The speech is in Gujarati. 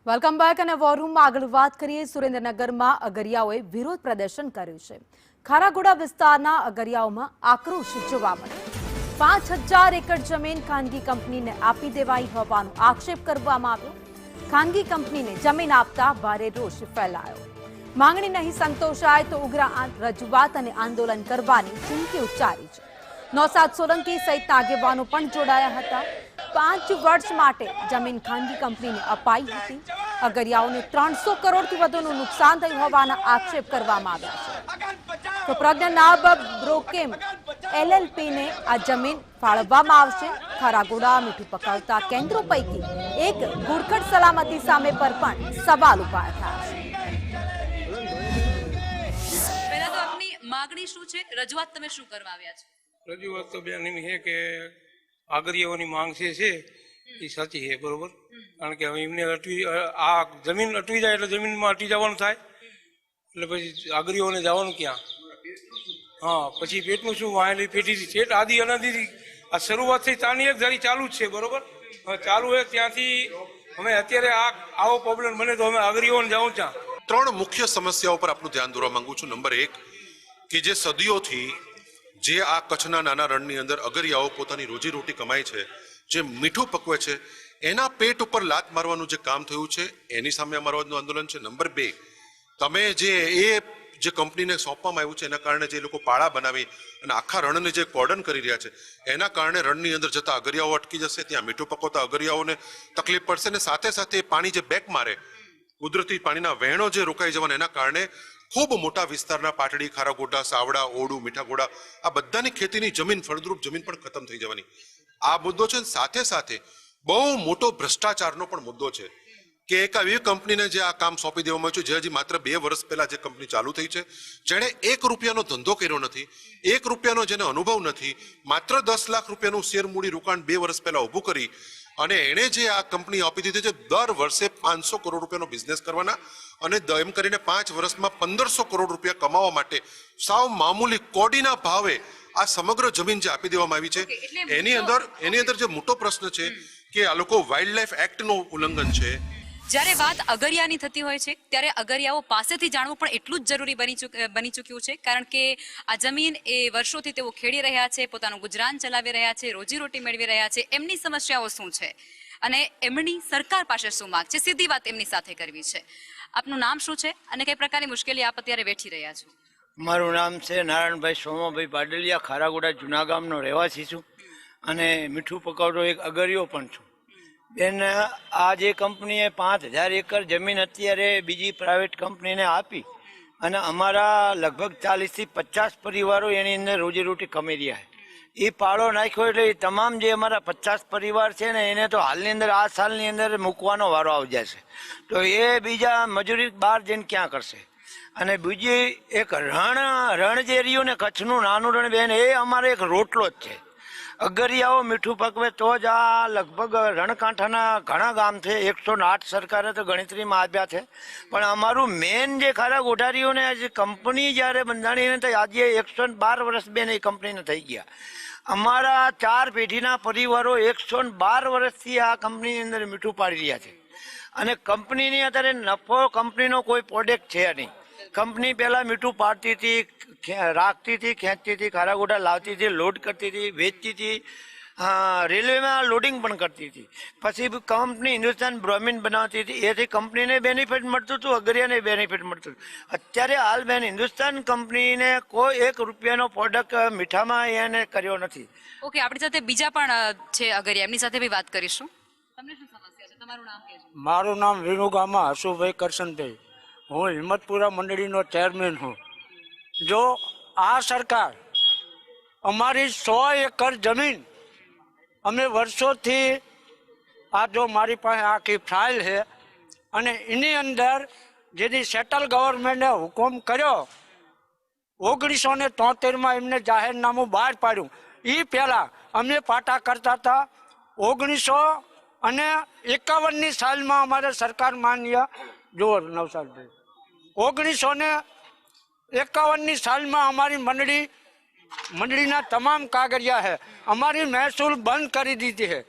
વેલકમ બેક અને વોર રૂમમાં આગળ વાત કરીએ સુરેન્દ્રનગરમાં અગરિયાઓએ વિરોધ પ્રદર્શન કર્યું છે। ખારાગોડા વિસ્તારના અગરિયાઓમાં આક્રોશ જોવા મળ્યો। 5000 એકર જમીન ખાનગી કંપનીને આપી દેવાઈ હોવાનો આક્ષેપ કરવામાં આવ્યો। ખાનગી કંપનીને જમીન આપતા ભારે રોષ ફેલાયો। માંગણી નહીં સંતોષાય તો ઉગ્ર રજૂઆત અને આંદોલન કરવાની ચીમકી ઉચ્ચારી છે। નૌશાદ સોલંકી સહિતના આગેવાનો પણ જોડાયા હતા। 5 વર્ષ માટે જમીન ખાનગી કંપનીને અપાઈ હતી। અગરિયાઓને 300 કરોડથી વધુનું નુકસાન થયું હોવાના આક્ષેપ કરવામાં આવ્યા છે। તો પ્રજ્ઞાનાબ બ્રોકેમ એલએલપીને આ જમીન ફાળવવામાં આવશે। ખારાગોડા મીઠું પકવતા કેન્દ્રો પૈકી એક ઘુડખડ સલામતી સામે પર પણ સવાલ ઉભા થયા છે। પહેલા તો આપની માંગણી શું છે, રજૂઆત તમે શું કરવા આવ્યા છો? રજૂઆત તો બેન એની છે કે આગરિયાઓની માંગ છે એ સાચી છે, બરોબર। કારણ કે હવે એમને આ જમીન અટવી જાય એટલે જમીનમાં અટવી જવાનું થાય, એટલે પછી આગરિયાઓને જવાનું ક્યાં? હા, પછી પેટનું શું વાયેલી પેઢીથી છેટ આદિ અનાદિથી આ શરૂઆતથી તાની એક ધારી ચાલુ જ છે, બરોબર। હવે ચાલુ હોય ત્યાંથી અમે અત્યારે આવો પ્રોબ્લેમ બને તો અમે આગરિયાઓને જવું ત્યાં। 3 મુખ્ય સમસ્યાઓ પર આપનું ધ્યાન દોરવા માંગુ છું। નંબર 1 કે જે સદીઓથી જે આ કચ્છના નાના રણની અંદર અગરિયાઓ પોતાની રોજીરોટી કમાય છે, જે મીઠું પકવે છે, એના પેટ ઉપર લાત મારવાનું જે કામ થયું છે એની સામે અમારું આંદોલન છે। નંબર 2, તમે જે કંપનીને સોંપવામાં આવ્યું છે એના કારણે જે લોકો પાળા બનાવી અને આખા રણને જે કોર્ડન કરી રહ્યા છે એના કારણે રણની અંદર જતા અગરિયાઓ અટકી જશે, ત્યાં મીઠું પકવતા અગરિયાઓને તકલીફ પડશે ને સાથે સાથે પાણી જે બેક મારે, કુદરતી પાણીના વહેણો જે રોકાઈ જવાના એના કારણે ખૂબ મોટા વિસ્તારના પાટડી, ખારાગોડા, સાવડા, ઓડુ, મીઠાગોડા આ બધાની ખેતીની જમીન, ફળદ્રુપ જમીન પણ ખતમ થઈ જવાની આ મુદ્દો છે। સાથે સાથે બહુ મોટો ભ્રષ્ટાચારનો પણ મુદ્દો છે કે એક એવી કંપનીને જે આ કામ સોંપી દેવામાં આવ્યું છે જે હજી માત્ર 2 વર્ષ પહેલા જે કંપની ચાલુ થઈ છે, જેણે 1 રૂપિયાનો ધંધો કર્યો નથી, 1 રૂપિયાનો જેને અનુભવ નથી, માત્ર 10 લાખ રૂપિયાનું શેર મૂડી રોકાણ 2 વર્ષ પહેલા ઊભું કરી અને એણે જે આ કંપની આપી દીધી છે દર વર્ષે 500 કરોડ રૂપિયાનો બિઝનેસ કરવાના અને એમ કરીને 5 વર્ષમાં 1500 કરોડ રૂપિયા કમાવા માટે સાવ મામૂલી કોડીના ભાવે આ સમગ્ર જમીન જે આપી દેવામાં આવી છે એની અંદર જે મોટો પ્રશ્ન છે કે આ લોકો વાઇલ્ડ લાઈફ એક્ટનું ઉલ્લંઘન છે। જ્યારે વાત અગરિયાની થતી હોય છે ત્યારે અગરિયાઓ પાસેથી જાણવું પણ એટલું જ જરૂરી બની ચૂક્યું છે, કારણ કે આ જમીન એ વર્ષોથી તેઓ ખેડી રહ્યા છે, પોતાનું ગુજરાન ચલાવી રહ્યા છે, રોજીરોટી મેળવી રહ્યા છે। એમની સમસ્યાઓ શું છે અને એમની સરકાર પાસે શું માંગ છે, સીધી વાત એમની સાથે કરવી છે। આપનું નામ શું છે અને કઈ પ્રકારની મુશ્કેલી આપ અત્યારે વેઠી રહ્યા છો? મારું નામ છે નારાયણભાઈ સોમાભાઈ પાડલિયા, ખારાગોડા જૂના ગામનો રહેવાસી છું અને મીઠું પકવતો એક અગરિયો પણ છું। બેન, આ જે કંપનીએ 5000 એકર જમીન અત્યારે બીજી પ્રાઇવેટ કંપનીને આપી અને અમારા લગભગ 40 થી 50 પરિવારો એની અંદર રોજીરોટી કમાઈ રહ્યા છે। એ પાળો નાખ્યો એટલે એ તમામ જે અમારા 50 પરિવાર છે ને એને તો હાલની અંદર આ સાલની અંદર મૂકવાનો વારો આવી જશે, તો એ બીજા મજૂરી બહાર જઈને ક્યાં કરશે? અને બીજી એક રણ જે રહ્યું ને કચ્છનું નાનું રણ બેન, એ અમારે એક રોટલો જ છે। અગરિયાઓ મીઠું પકવે તો જ આ લગભગ રણકાંઠાના ઘણા ગામ છે, 108 સરકારે તો ગણતરીમાં આપ્યા છે, પણ અમારું મેન જે ખારાગોડા રહ્યું ને આજે કંપની જ્યારે બંધાણીને તો આજે 112 વર્ષ બેન એ કંપનીને થઈ ગયા। અમારા 4 પેઢીના પરિવારો 112 વર્ષથી આ કંપનીની અંદર મીઠું પાડી રહ્યા છે અને કંપનીની અત્યારે નફો કંપનીનો કોઈ પ્રોડક્ટ છે નહીં। કંપની પહેલા મીઠું પાડતી હતી, રાખતી હતી, ખેંચતી હતી, ખારાગોડા લાવતી હતી, લોડ કરતી હતી, વેચતી હતી, રેલવેમાં લોડિંગ પણ કરતી હતી। પછી કંપની હિન્દુસ્તાન બ્રોમિન બનાવતી હતી, એથી કંપનીને બેનિફિટ મળતું હતું, અગરિયાને બેનિફિટ મળતું હતું। અત્યારે હાલ બેન હિન્દુસ્તાન કંપનીને કોઈ 1 રૂપિયાનો પ્રોડક્ટ મીઠામાં એને કર્યો નથી। ઓકે, આપણી સાથે બીજા પણ છે અગરિયા, એમની સાથે બી વાત કરીશું। તમને શું સમસ્યા છે? તમારું નામ કહેજો। મારું નામ વિનુગામા હસુભાઈ કરશનભાઈ, હું હિંમતપુરા મંડળીનો ચેરમેન હું। જો આ સરકાર અમારી 100 એકર જમીન અમે વર્ષોથી આ જો મારી પાસે આખી ફાઇલ છે અને એની અંદર જેથી સેન્ટ્રલ ગવર્મેન્ટે હુકમ કર્યો 1973માં એમને જાહેરનામું બહાર પાડ્યું, એ પહેલાં અમે પાટા કરતા હતા। 1951ની સાલમાં અમારે સરકાર માન્ય જોર નવસાદભાઈ 1951ની સાલમાં અમારી મંડળીના તમામ કાગળિયા છે, અમારી મહેસૂલ બંધ કરી દીધી છે।